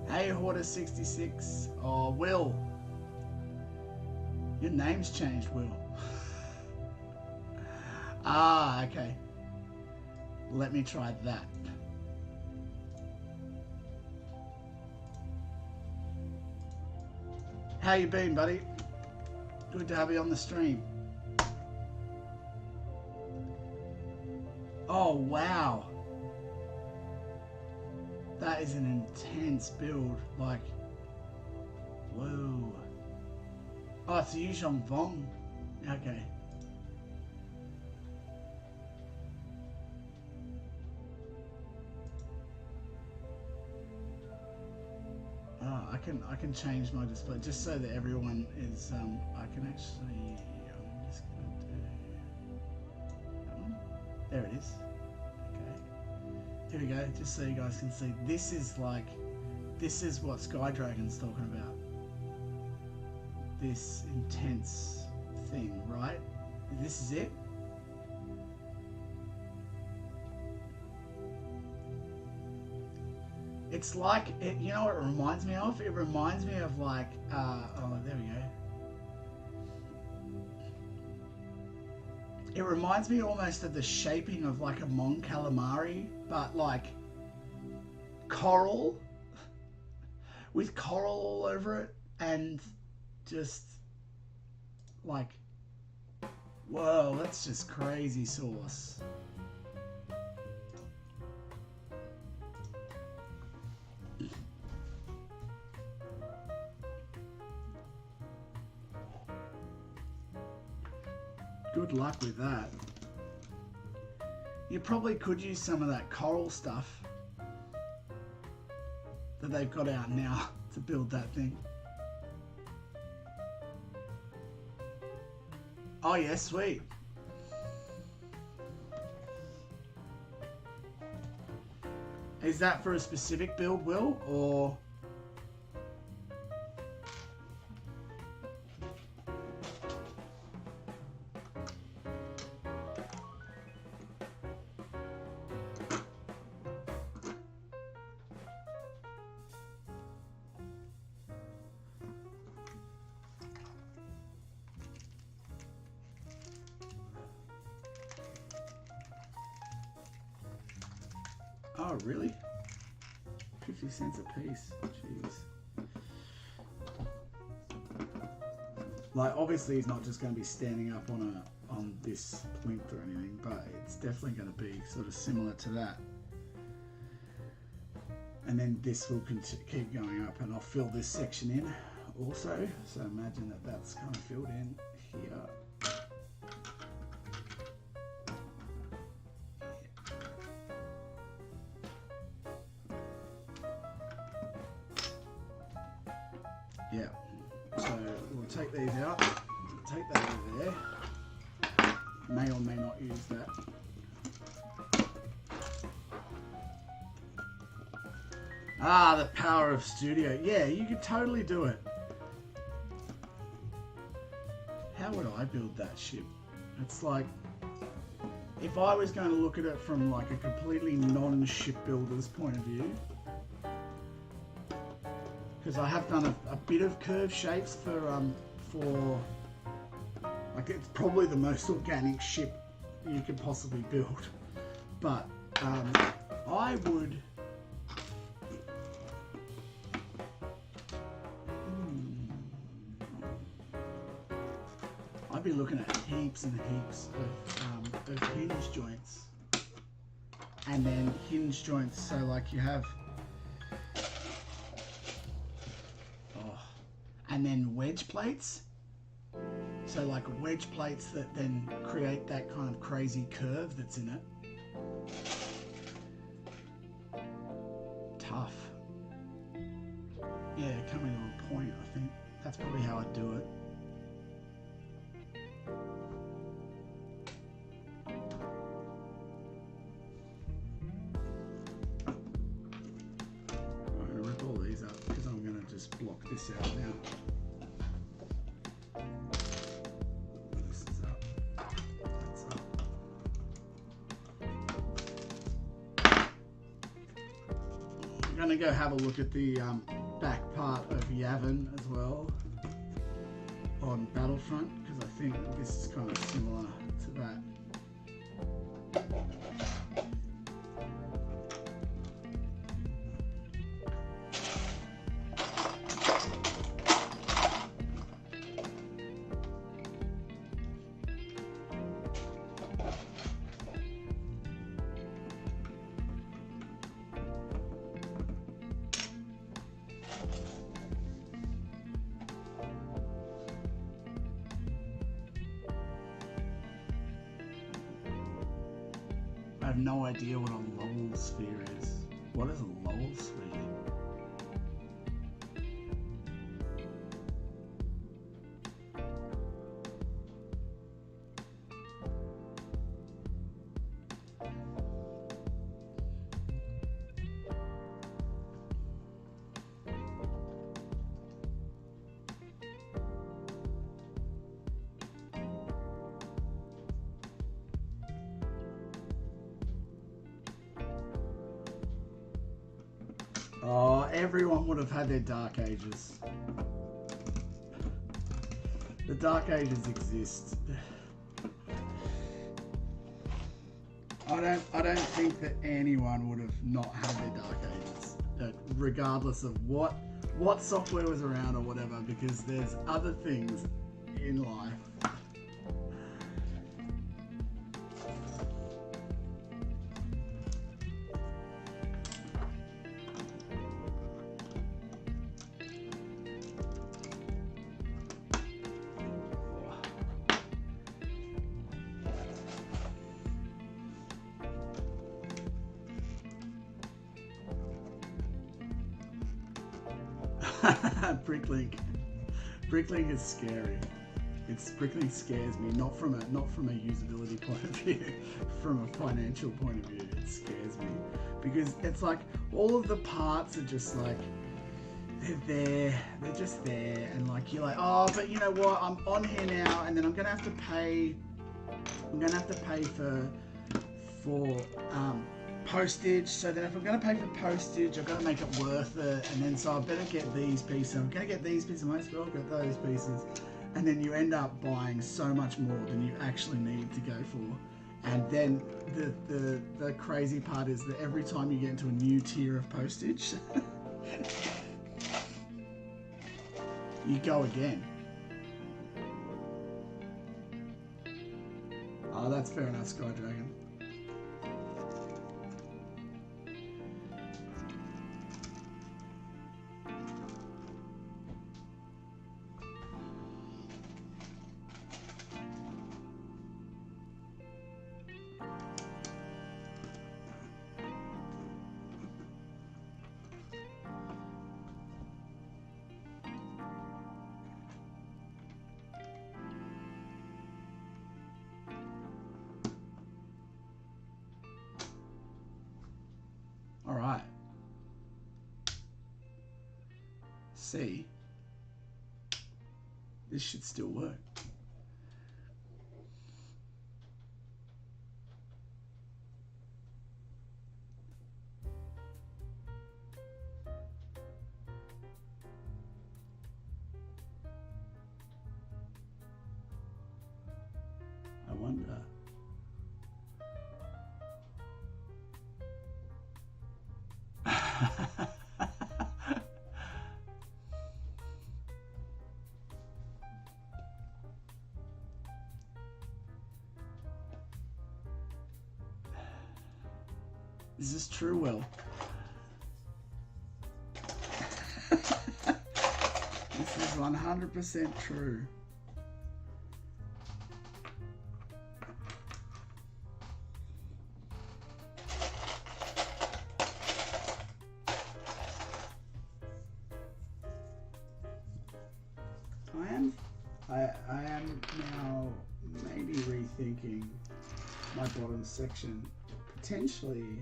Hey, Hoarder66. Oh, Will. Your name's changed, Will. Ah, okay. Let me try that. How you been, buddy? Good to have you on the stream. Oh, wow. That is an intense build, like, whoa. Oh, it's a Yuzhong Vong. Okay. Oh, I can change my display just so that everyone is, I can actually, I'm just gonna do that one. There it is. Here we go, just so you guys can see. This is what Sky Dragon's talking about. This intense thing, right? This is it. It's like, you know what it reminds me of? It reminds me of like, oh, there we go. It reminds me almost of the shaping of like a Mon Calamari, but like coral, with coral all over it, and just like, whoa, that's just crazy sauce. Good luck with that. You probably could use some of that coral stuff that they've got out now to build that thing. Oh yeah, sweet. Is that for a specific build, Will, or? Oh, really? 50 cents a piece. Jeez. Like, obviously he's not just going to be standing up on this plinth or anything, but it's definitely going to be sort of similar to that. And then this will keep going up, and I'll fill this section in also. So imagine that that's kind of filled in here. Yeah, so we'll take these out, take that over there, may or may not use that. Ah, the power of studio. Yeah, you could totally do it. How would I build that ship? It's like, if I was going to look at it from like a completely non-shipbuilder's point of view, because I have done a bit of curved shapes for like, it's probably the most organic ship you could possibly build, but I would I'd be looking at heaps and heaps of hinge joints, and then hinge joints, so like you have and then wedge plates, so like wedge plates that then create that kind of crazy curve that's in it. Tough. Yeah, coming to a point, I think that's probably how I'd do it. I'm going to rip all these up because I'm going to just block this out now. I'm going to go have a look at the back part of Yavin as well on Battlefront, because I think this is kind of similar to that. I have no idea what a Lowell sphere is. What is a Lowell sphere? Oh, everyone would have had their Dark Ages. The Dark Ages exist. I don't think that anyone would have not had their Dark Ages, regardless of what software was around or whatever, because there's other things in life. Bricklink. Bricklink is scary. Bricklink scares me, not from a usability point of view, from a financial point of view. It scares me because it's like all of the parts are just like they're just there, and like you're like, oh, but you know what? I'm on here now, and then I'm gonna have to pay. I'm gonna have to pay for postage. So then if I'm gonna pay for postage, I've got to make it worth it, and then so I better get these pieces. I'm gonna get these pieces. I might as well get those pieces. And then you end up buying so much more than you actually need to go for. And then the crazy part is that every time you get into a new tier of postage, you go again. Oh, that's fair enough, Sky Dragon. Alright. See, this should still work. I wonder. Is this true, Will? This is 100% true. I am now maybe rethinking my bottom section. Potentially,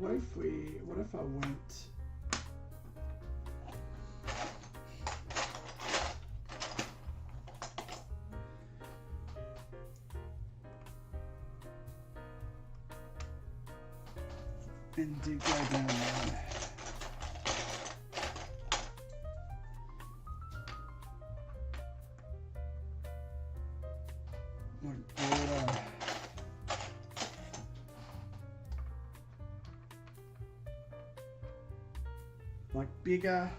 what if I went and did go down there? Like bigger,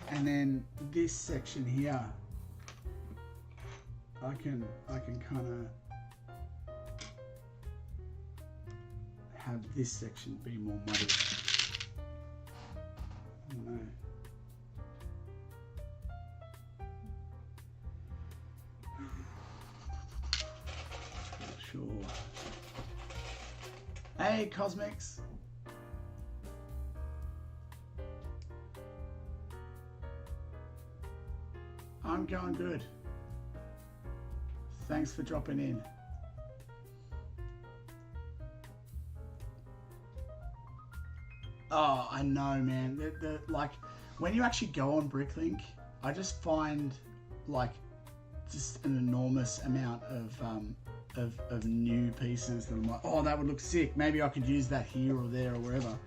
and then this section here, I can kind of have this section be more muddy. I don't know. Sure. Hey, Cosmics. I'm going good. Thanks for dropping in. Oh, I know, man. Like when you actually go on Bricklink, I just find like just an enormous amount of new pieces that I'm like, oh, that would look sick. Maybe I could use that here or there or wherever.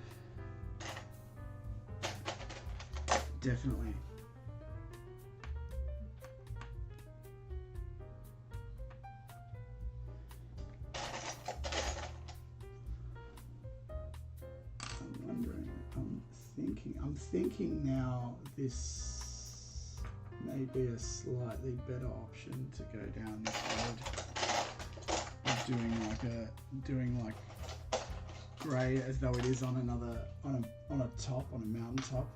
Definitely. I'm thinking now this may be a slightly better option to go down this road of doing like grey as though it is on a mountain top.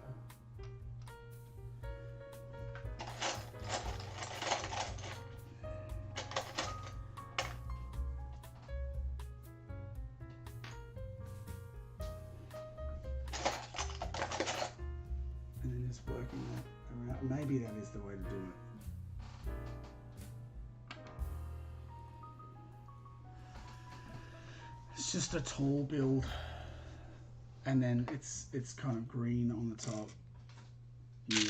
Working that around. Maybe that is the way to do it. It's just a tall build, and then it's kind of green on the top. Yeah,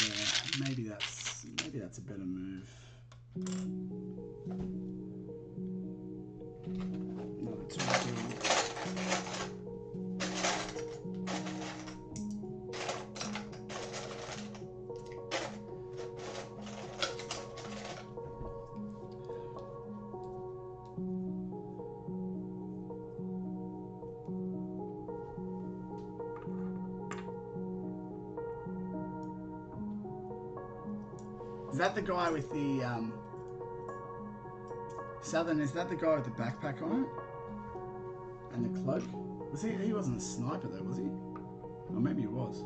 maybe that's a better move. Another tall build. Is that the guy with the Southern? Is that the guy with the backpack on it and the cloak? Was he? He wasn't a sniper though, was he? Or maybe he was.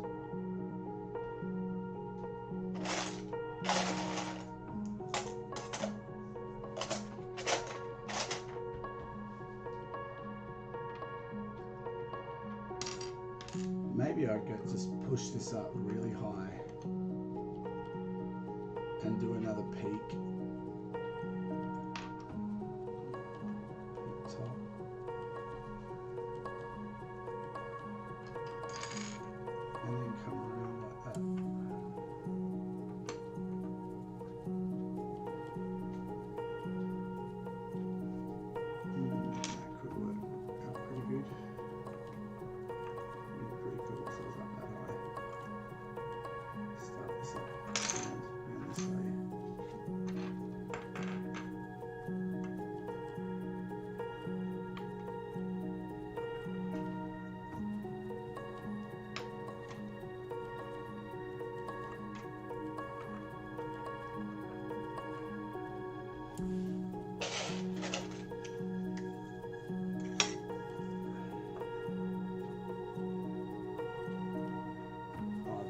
Maybe I could just push this up really high and do another peak. Top. And then come around like that. That could work out pretty good. Pretty cool, so it's not that high. Start this up and this way.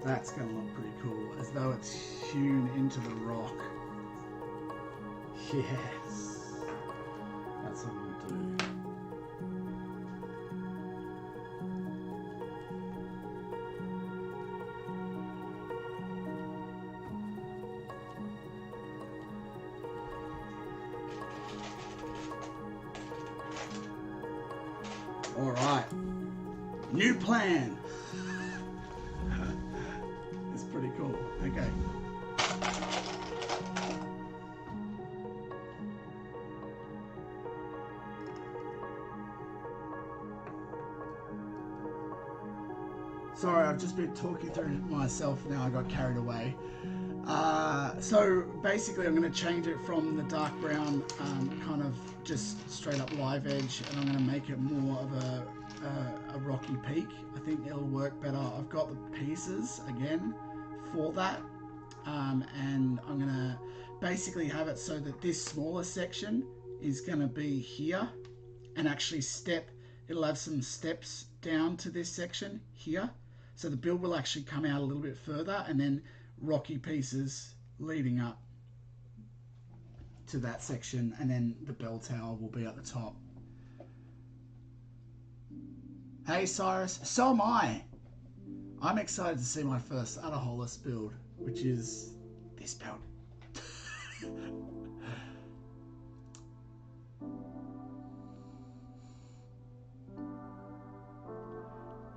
That's going to look pretty cool, as though it's hewn into the rock. Yes. That's what I'm going to do. All right. New plan. Pretty cool. Okay. Sorry, I've just been talking through myself now. I got carried away. So basically I'm going to change it from the dark brown kind of just straight up live edge, and I'm going to make it more of a rocky peak. I think it'll work better. I've got the pieces again for that, and I'm gonna basically have it so that this smaller section is gonna be here, and actually it'll have some steps down to this section here, so the build will actually come out a little bit further, and then rocky pieces leading up to that section, and then the bell tower will be at the top. Hey Cyrus, so am I. I'm excited to see my first Adaholis build, which is this build.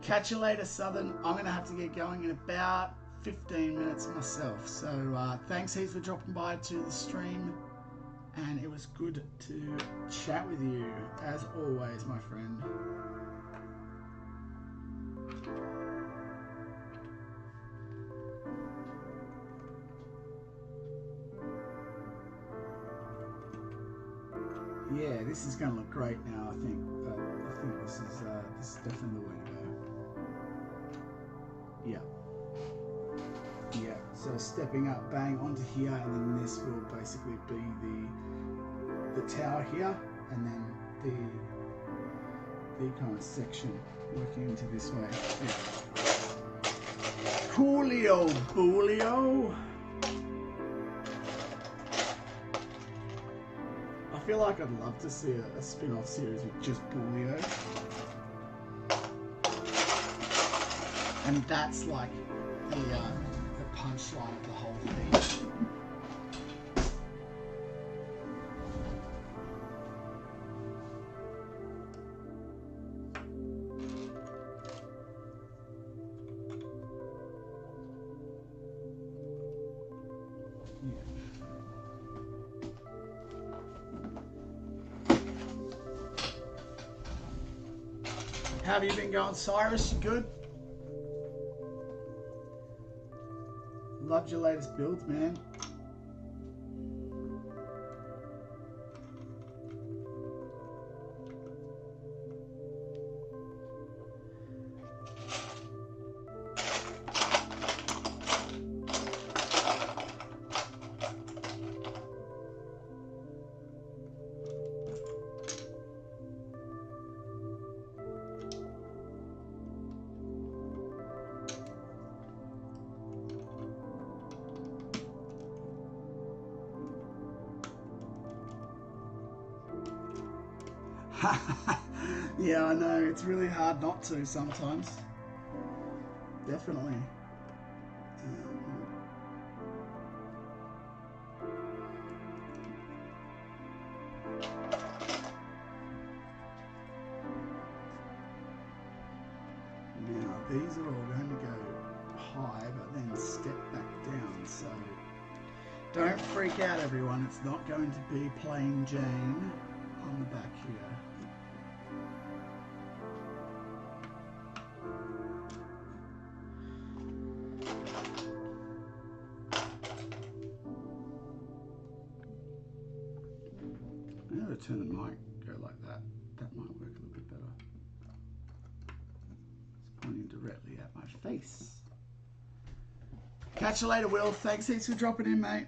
Catch you later, Southern. I'm going to have to get going in about 15 minutes myself. So thanks heaps for dropping by to the stream. And it was good to chat with you, as always, my friend. Yeah, this is going to look great now. I think this is definitely the way to go. Yeah. So stepping up, bang onto here, and then this will basically be the tower here, and then the kind of section working into this way. Yeah. Coolio, boolio. I feel like I'd love to see a spin-off series with just Boolio. And that's like the punchline of the whole thing. How have you been going, Cyrus? You good? Loved your latest builds, man. Yeah, I know. It's really hard not to sometimes. Definitely. Now, these are all going to go high, but then step back down. So don't freak out, everyone. It's not going to be plain Jane on the back here. I'm going to turn the mic, go like that. That might work a little bit better. It's pointing directly at my face. Catch you later, Will. Thanks heaps for dropping in, mate.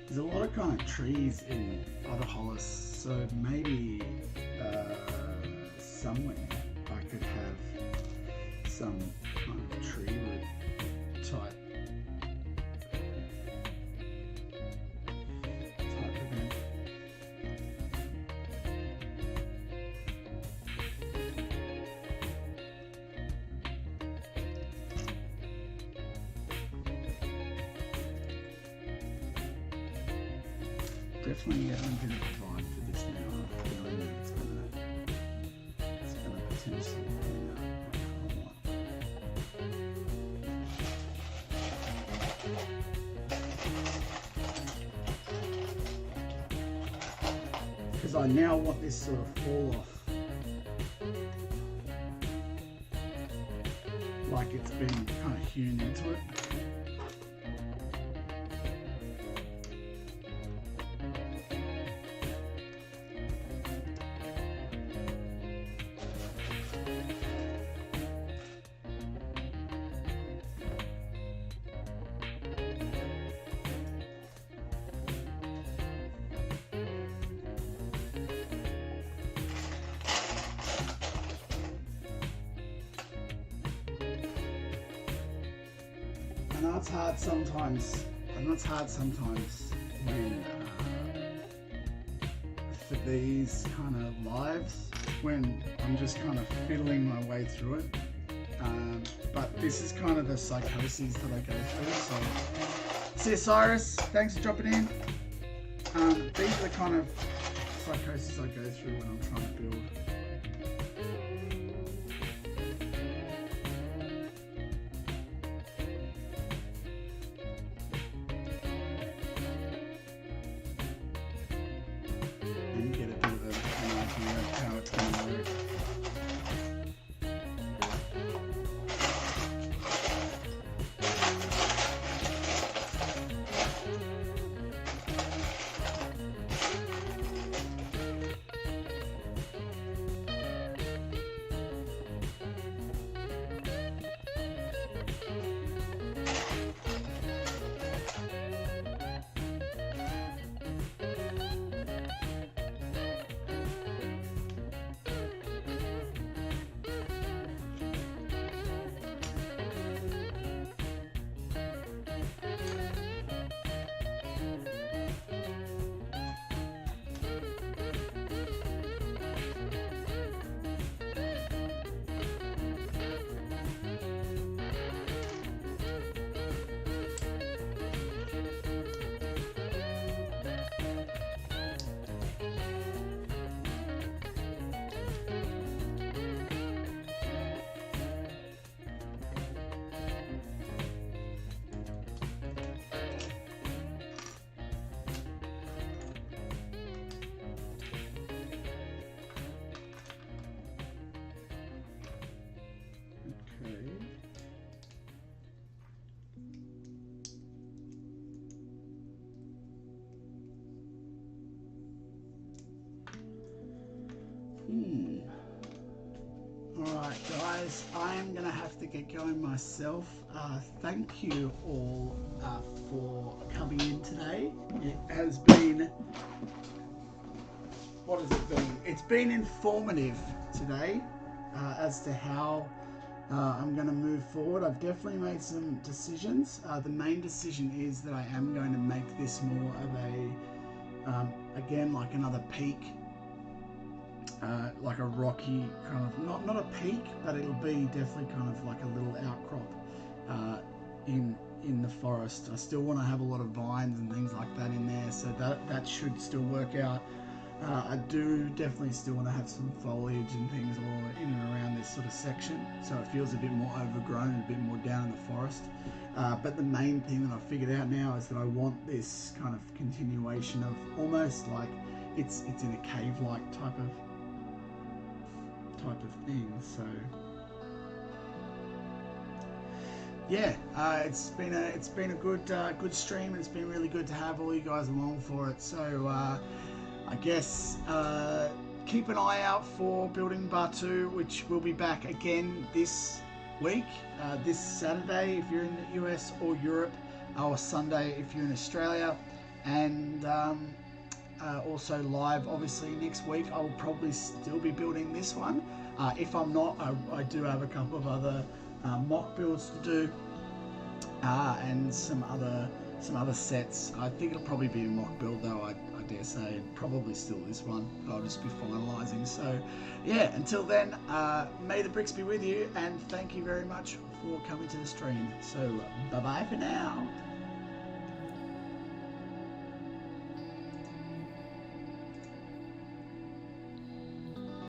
There's a lot of kind of trees in other hollows, so maybe somewhere I could have some kind of tree root type event. Definitely getting a bit of a vibe for this now. I'm feeling that it's gonna potentially be because I now want this sort of fall off, like it's been kind of hewn into it. I know it's hard sometimes. I know it's hard sometimes when for these kind of lives when I'm just kind of fiddling my way through it. But this is kind of the psychoses that I go through. So, see you, Cyrus. Thanks for dropping in. These are the kind of psychoses I go through when I'm trying to build. guys, I am going to have to get going myself. Thank you all for coming in today. It has been... What has it been? It's been informative today as to how I'm going to move forward. I've definitely made some decisions. The main decision is that I am going to make this more of a, again, like another peak, like a rocky kind of, not a peak, but it'll be definitely kind of like a little outcrop in the forest. I still want to have a lot of vines and things like that in there, so that should still work out. I do definitely still want to have some foliage and things all in and around this sort of section, so it feels a bit more overgrown and a bit more down in the forest. But the main thing that I've figured out now is that I want this kind of continuation of almost like it's in a cave-like type of thing. So yeah, it's been a good stream, and it's been really good to have all you guys along for it. So I guess keep an eye out for Building Bar 2, which will be back again this week, this Saturday if you're in the US or Europe, or Sunday if you're in Australia, and also live obviously next week. I will probably still be building this one. If I'm not, I do have a couple of other mock builds to do, and some other sets. I think it'll probably be a mock build though, I dare say. Probably still this one, but I'll just be finalising. So yeah, until then, may the bricks be with you, and thank you very much for coming to the stream. So bye bye for now.